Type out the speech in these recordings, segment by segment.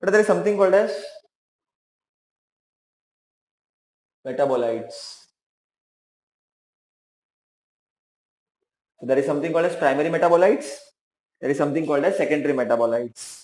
but there is something called as metabolites. So there is something called as primary metabolites. There is something called as secondary metabolites.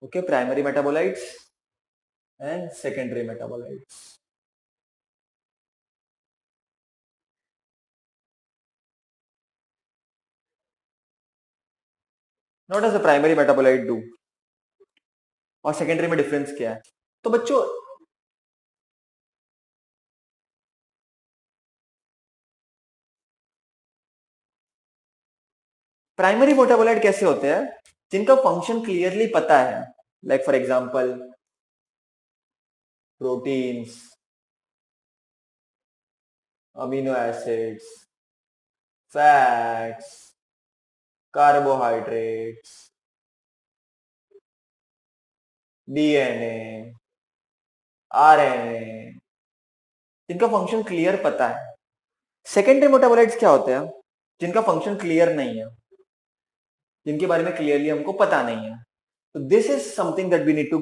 Okay, primary metabolites and secondary metabolites. What does the primary metabolite do? और secondary में difference क्या है? तो बच्चों primary metabolite कैसे होते हैं? जिनका फंक्शन क्लियरली पता है, like for example proteins, amino acids, fats, carbohydrates, DNA, RNA, जिनका फंक्शन क्लियर पता है। सेकेंडरी मेटाबोलाइट्स क्या होते हैं? जिनका फंक्शन क्लियर नहीं है, जिनके बारे में क्लियरली हमको पता नहीं है। So this is something that we need to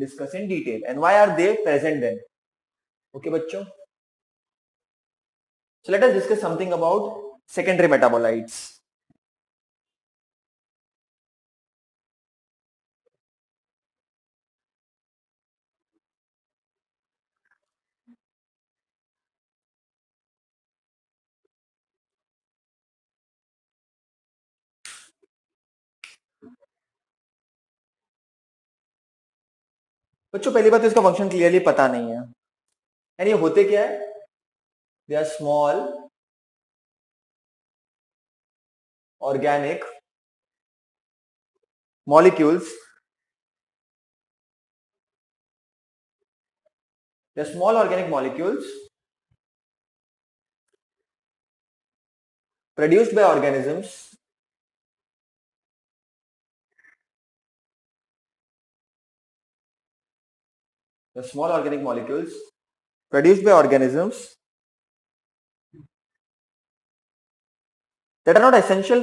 discuss in detail. And why are they present then? Okay, बच्चों. So let us discuss something about secondary metabolites. बच्चों पहली बात तो इसका फंक्शन क्लियरली पता नहीं है। एंड ये होते क्या है? They are small organic molecules. They are small organic molecules produced by organisms the small organic molecules produced by organisms that are not essential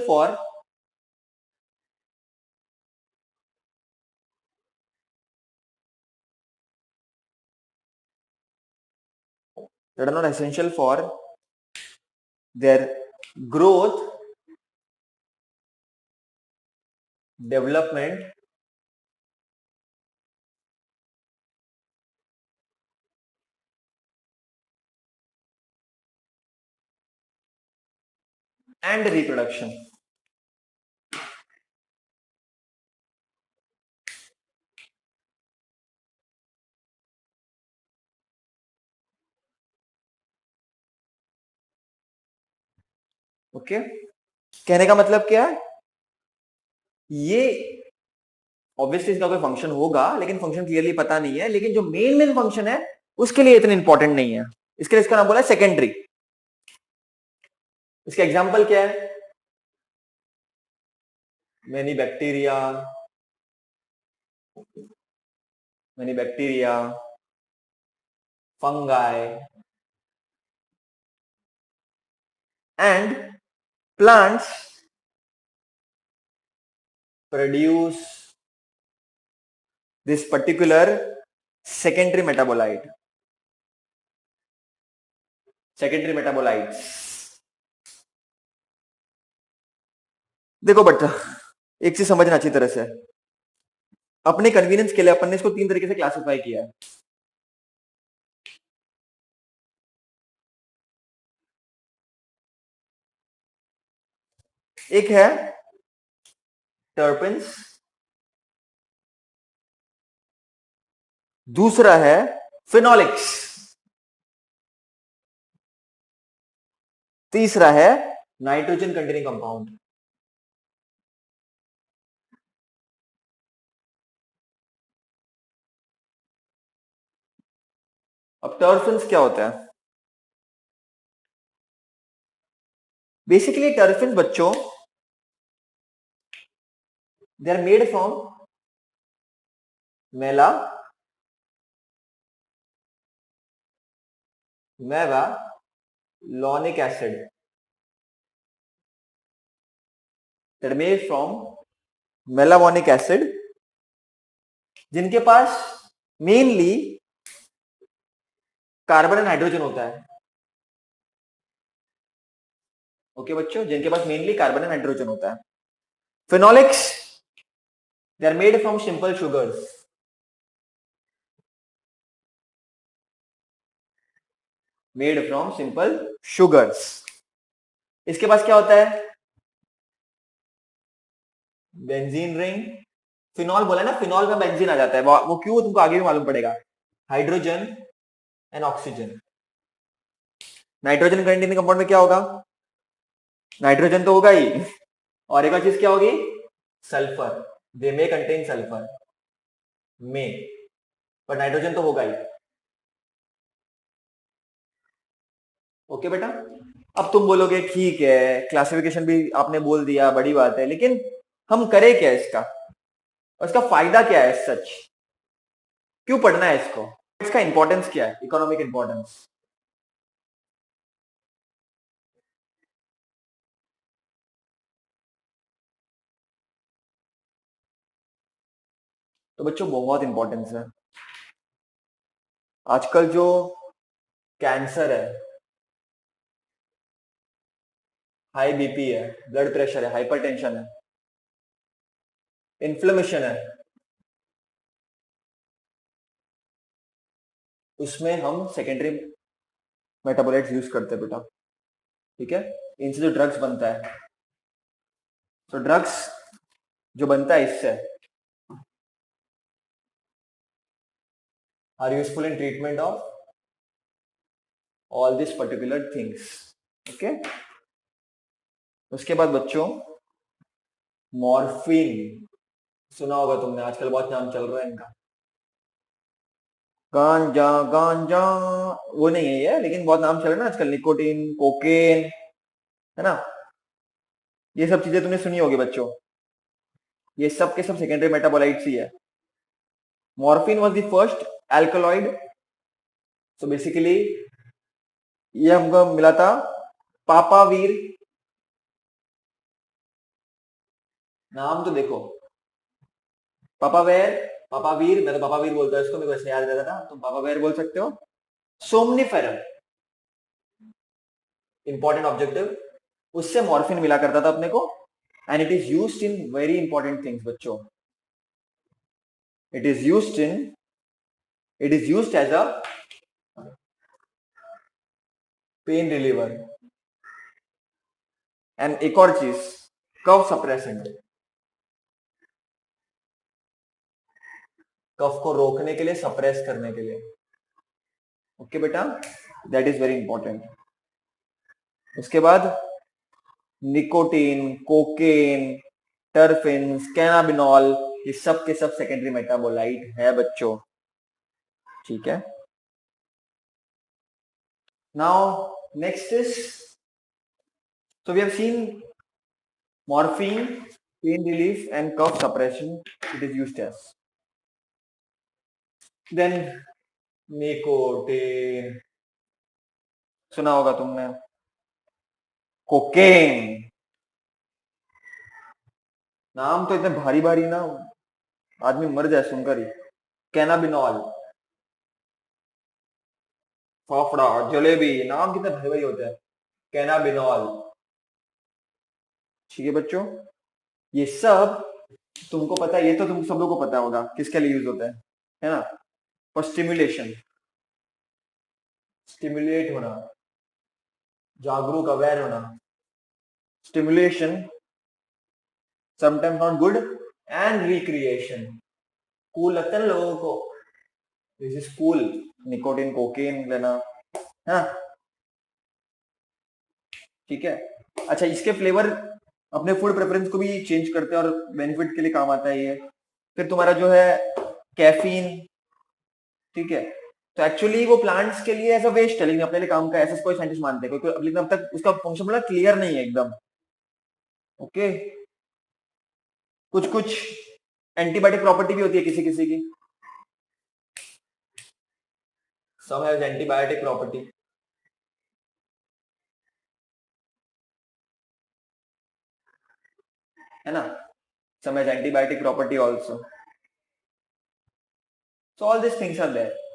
for their growth, development, and reproduction. Okay, कहने का मतलब क्या है? ये obviously इसका कोई function होगा, लेकिन फंक्शन क्लियरली पता नहीं है, लेकिन जो मेन फंक्शन है उसके लिए इतना इंपॉर्टेंट नहीं है, इसके लिए इसका नाम बोला सेकेंडरी। इसका एग्जांपल क्या है? Many bacteria, fungi, and plants produce this particular secondary metabolite, secondary metabolites. देखो बच्चा, एक चीज समझना अच्छी तरह से, अपने कन्वीनियंस के लिए अपन ने इसको तीन तरीके से क्लासिफाई किया है। एक है टर्पेंस, दूसरा है फिनोलिक्स, तीसरा है नाइट्रोजन कंटेनिंग कंपाउंड। अब टर्फिन्स क्या होता है? बेसिकली टर्फिन्स बच्चों, they are made from mevalonic acid, that are made from mevalonic acid, जिनके पास मेनली कार्बन एंड हाइड्रोजन होता है। ओके बच्चों, जिनके पास मेनली कार्बन एंड हाइड्रोजन होता है। Phenolics, they are made from simple sugars, made from simple sugars. इसके पास क्या होता है? Benzene ring. फिनॉल बोला ना, फिनॉल में बेंजीन आ जाता है, वो क्यों तुमको आगे भी मालूम पड़ेगा। Hydrogen and oxygen. Nitrogen containing compound में क्या होगा? नाइट्रोजन तो होगा ही, और एक और चीज क्या होगी? सल्फर। दे मे कंटेन सल्फर, मे, पर नाइट्रोजन तो होगा ही। ओके बेटा, अब तुम बोलोगे ठीक है, क्लासिफिकेशन भी आपने बोल दिया, बड़ी बात है, लेकिन हम करें क्या इसका, और इसका फायदा क्या है? सच क्यों पढ़ना है इसको? इसका इंपॉर्टेंस क्या है? Economic importance. तो बच्चों बहुत इंपॉर्टेंस है। आजकल जो कैंसर है, हाई बीपी है, ब्लड प्रेशर है, हाइपरटेंशन है, इन्फ्लेमेशन है, उसमें हम सेकेंडरी मेटाबोलाइट्स यूज करते हैं बेटा। ठीक है, इनसे जो ड्रग्स बनता है, तो ड्रग्स जो बनता है इससे are useful in treatment of all this particular things. Okay, उसके बाद बच्चों मॉर्फिन, सुना होगा तुमने, आजकल बहुत नाम चल रहा है इनका। गांजा गांजा वो नहीं है ये, लेकिन बहुत नाम चल रहा है ना आजकल, निकोटीन, कोकेन, है ना, ये सब चीजें तुमने सुनी होगी बच्चों। ये सब के सब सेकेंडरी मेटाबोलाइट्स ही है। Morphine was the first alkaloid. So basically ये हमको मिला था पापावीर। नाम तो देखो, पापावेर, पापावीर, मैं तो पापावीर बोलता हूँ इसको, मेरे को ऐसे याद रहता था, तुम पापावेर बोल सकते हो। सोमनिफेरम, इंपॉर्टेंट ऑब्जेक्टिव, उससे मॉर्फिन मिला करता था अपने को, and it is used in very important things बच्चों। It is used in, it is used as a pain reliever, and एक और चीज, कफ सप्रेसेंट, कफ को रोकने के लिए, सप्रेस करने के लिए। ओके बेटा, दैट इज वेरी इंपॉर्टेंट। उसके बाद निकोटीन, कोकेन, टर्फिन्स, कैनाबिनॉल, ये सब के सब सेकेंडरी मेटाबोलाइट है बच्चों। ठीक है, now next is, so we have seen morphine, pain relief and cough suppression it is used as. Then nicotine, सुना होगा तुमने। कोकेन, नाम तो इतने भारी भारी ना, आदमी मर जाए सुनकर ही। कैनाबिनॉल, फाफड़ा, जलेबी, नाम कितने भारी भारी होते हैं। कैनाबिनॉल। ठीक है बच्चों, ये सब तुमको पता है, ये तो तुम सब लोगों को पता होगा किसके लिए यूज होता है ना, फॉर स्टिमुलेशन, स्टिमुलेट होना, जागरूक, अवेयर होना। Stimulation, sometimes not good, and recreation, cool लगता है ना लोगों को, this is cool, nicotine cocaine लेना, हाँ ठीक है। अच्छा, इसके फ्लेवर अपने फूड प्रेफरेंस को भी चेंज करते हैं और बेनिफिट के लिए काम आता है ये। फिर तुम्हारा जो है कैफीन, ठीक है, तो एक्चुअली वो प्लांट्स के लिए ऐसा वेस्ट है, लेकिन अपने लिए काम का, ऐसा कोई साइंटिस्ट मानते हैं, लेकिन अब तक उसका फंक्शन बड़ा क्लियर नहीं है एकदम। ओके, कुछ कुछ एंटीबायोटिक प्रॉपर्टी भी होती है किसी किसी की, सम हैज एंटीबायोटिक प्रॉपर्टी, है ना, some has antibiotic property also, so all these things are there।